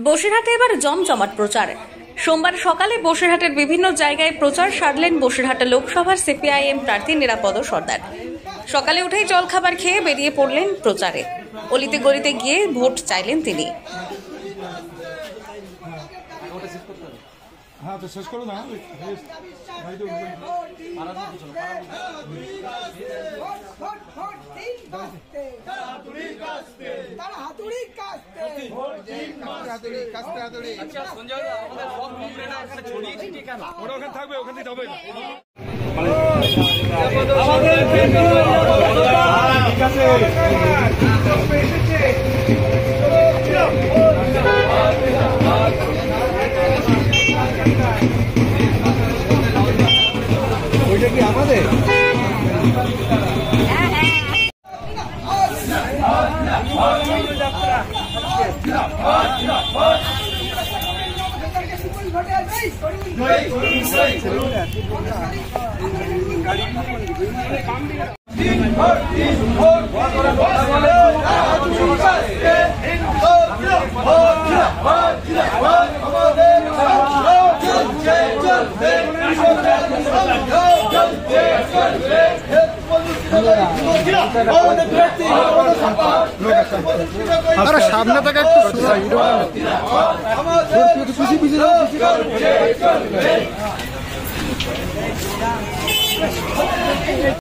বসিরহাটে এবার জমজমাট প্রচার। সোমবার সকালে বসিরহাটের বিভিন্ন জায়গায় প্রচার সারলেন বসিরহাট লোকসভার সিপিআইএম প্রার্থী নিরাপদ সর্দার। সকালে উঠেই জলখাবার খেয়ে বেরিয়ে পড়লেন প্রচারে। অলিতে গলিতে গিয়ে ভোট চাইলেন তিনি। ওইটা কি আমাদের? সামনে থেকে একটু